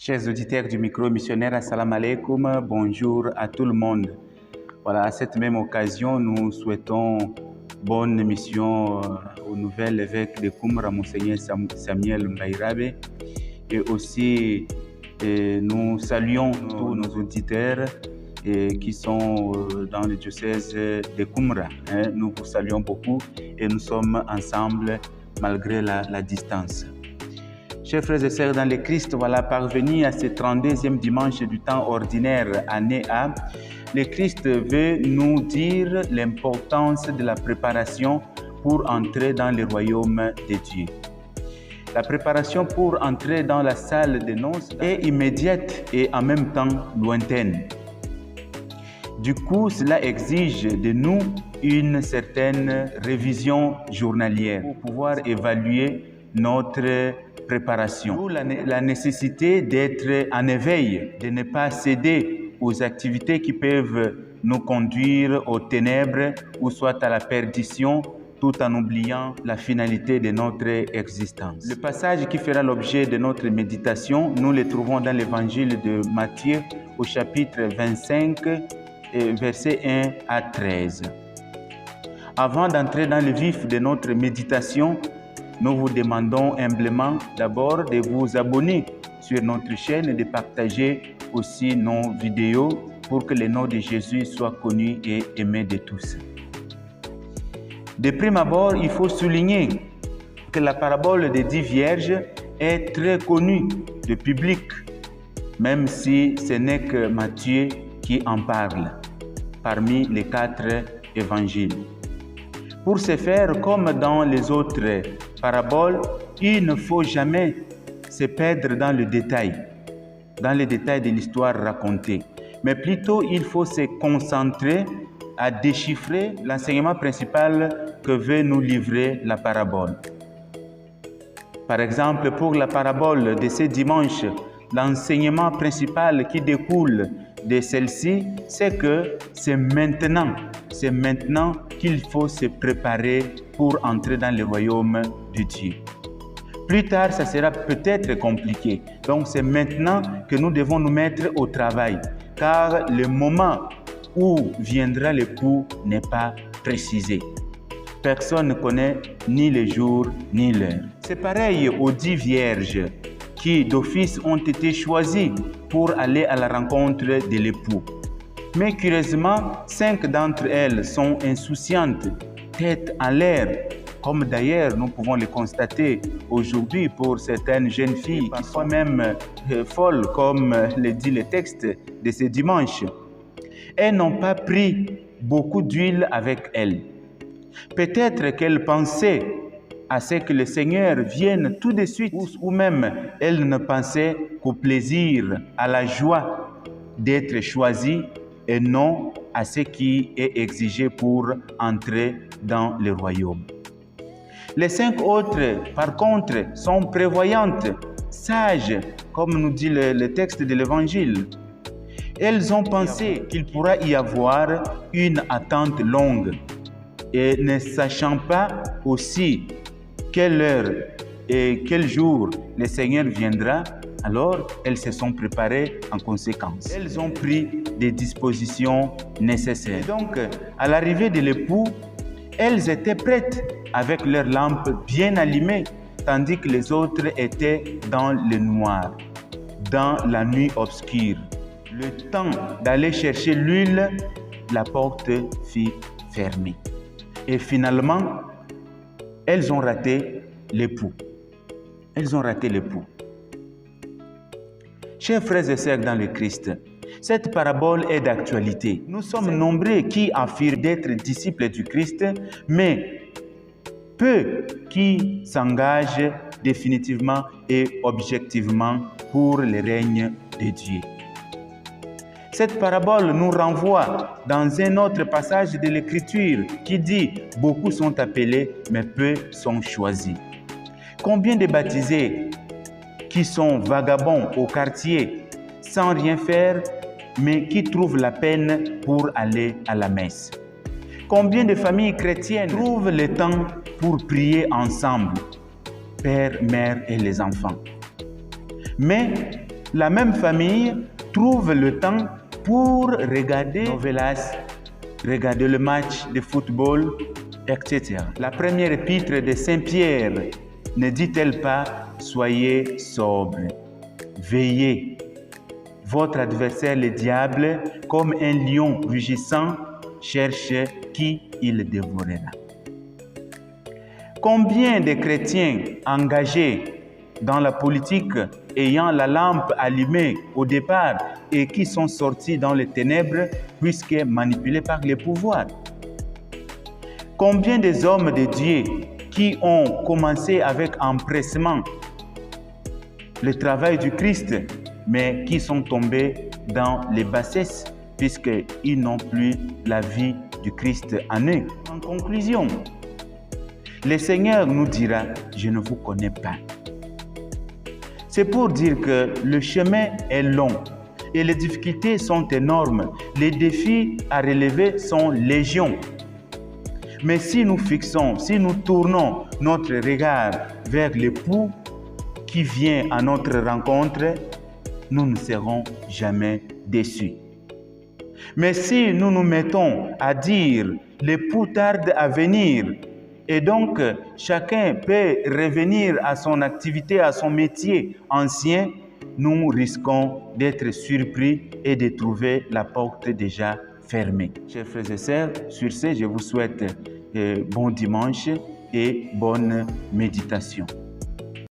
Chers auditeurs du micro missionnaire, assalamu alaikum, bonjour à tout le monde. Voilà, à cette même occasion, nous souhaitons bonne mission au nouvel évêque de Koumra, Monseigneur Samuel Mbairabe, et aussi nous saluons tous nos auditeurs qui sont dans le diocèse de Koumra. Nous vous saluons beaucoup et nous sommes ensemble malgré la distance. Chers frères et sœurs dans le Christ, voilà, parvenus à ce 32e dimanche du temps ordinaire, année A, le Christ veut nous dire l'importance de la préparation pour entrer dans le royaume de Dieu. La préparation pour entrer dans la salle de noces est immédiate et en même temps lointaine. Du coup, cela exige de nous une certaine révision journalière pour pouvoir évaluer notre préparation. La nécessité d'être en éveil, de ne pas céder aux activités qui peuvent nous conduire aux ténèbres ou soit à la perdition, tout en oubliant la finalité de notre existence. Le passage qui fera l'objet de notre méditation, nous le trouvons dans l'évangile de Matthieu au chapitre 25, versets 1 à 13. Avant d'entrer dans le vif de notre méditation, nous vous demandons humblement d'abord de vous abonner sur notre chaîne et de partager aussi nos vidéos pour que le nom de Jésus soit connu et aimé de tous. De prime abord, il faut souligner que la parabole des 10 vierges est très connue du public, même si ce n'est que Matthieu qui en parle parmi les 4 évangiles. Pour ce faire, comme dans les autres paraboles, il ne faut jamais se perdre dans les détails de l'histoire racontée. Mais plutôt, il faut se concentrer à déchiffrer l'enseignement principal que veut nous livrer la parabole. Par exemple, pour la parabole de ce dimanche, l'enseignement principal qui découle de celle-ci, c'est que c'est maintenant qu'il faut se préparer pour entrer dans le royaume de Dieu. Plus tard, ça sera peut-être compliqué. Donc, c'est maintenant que nous devons nous mettre au travail, car le moment où viendra l'époux n'est pas précisé. Personne ne connaît ni le jour ni l'heure. C'est pareil aux 10 vierges qui d'office ont été choisies pour aller à la rencontre de l'époux. Mais curieusement, 5 d'entre elles sont insouciantes, tête en l'air, comme d'ailleurs nous pouvons le constater aujourd'hui pour certaines jeunes filles, parfois même folles, comme le dit le texte de ce dimanche. Elles n'ont pas pris beaucoup d'huile avec elles. Peut-être qu'elles pensaient à ce que le Seigneur vienne tout de suite, ou même elles ne pensaient qu'au plaisir, à la joie d'être choisies et non à ce qui est exigé pour entrer dans le royaume. Les 5 autres, par contre, sont prévoyantes, sages, comme nous dit le texte de l'Évangile. Elles ont pensé qu'il pourra y avoir une attente longue et ne sachant pas aussi quelle heure et quel jour le Seigneur viendra, alors elles se sont préparées en conséquence. Elles ont pris des dispositions nécessaires. Et donc, à l'arrivée de l'époux, elles étaient prêtes avec leurs lampes bien allumées, tandis que les autres étaient dans le noir, dans la nuit obscure. Le temps d'aller chercher l'huile, la porte fut fermée. Et finalement, elles ont raté l'époux. Elles ont raté l'époux. Chers frères et sœurs dans le Christ, cette parabole est d'actualité. Nous sommes nombreux qui affirment d'être disciples du Christ, mais peu qui s'engagent définitivement et objectivement pour le règne de Dieu. Cette parabole nous renvoie dans un autre passage de l'Écriture qui dit « Beaucoup sont appelés, mais peu sont choisis ». Combien de baptisés qui sont vagabonds au quartier sans rien faire, mais qui trouvent la peine pour aller à la messe? Combien de familles chrétiennes trouvent le temps pour prier ensemble, père, mère et les enfants? Mais la même famille trouve le temps pour regarder novelas, regarder le match de football, etc. La première épître de Saint Pierre ne dit-elle pas « Soyez sobres, veillez. Votre adversaire, le diable, comme un lion rugissant, cherche qui il dévorera. » Combien de chrétiens engagés dans la politique, ayant la lampe allumée au départ et qui sont sortis dans les ténèbres puisque manipulés par les pouvoirs? Combien des hommes de Dieu qui ont commencé avec empressement le travail du Christ, mais qui sont tombés dans les bassesses puisqu'ils n'ont plus la vie du Christ en eux? En conclusion, le Seigneur nous dira « Je ne vous connais pas ». C'est pour dire que le chemin est long et les difficultés sont énormes. Les défis à relever sont légion. Mais si nous fixons, si nous tournons notre regard vers l'époux qui vient à notre rencontre, nous ne serons jamais déçus. Mais si nous nous mettons à dire « l'époux tarde à venir », et donc chacun peut revenir à son activité, à son métier ancien, nous risquons d'être surpris et de trouver la porte déjà fermée. Chers frères et sœurs, sur ce, je vous souhaite bon dimanche et bonne méditation.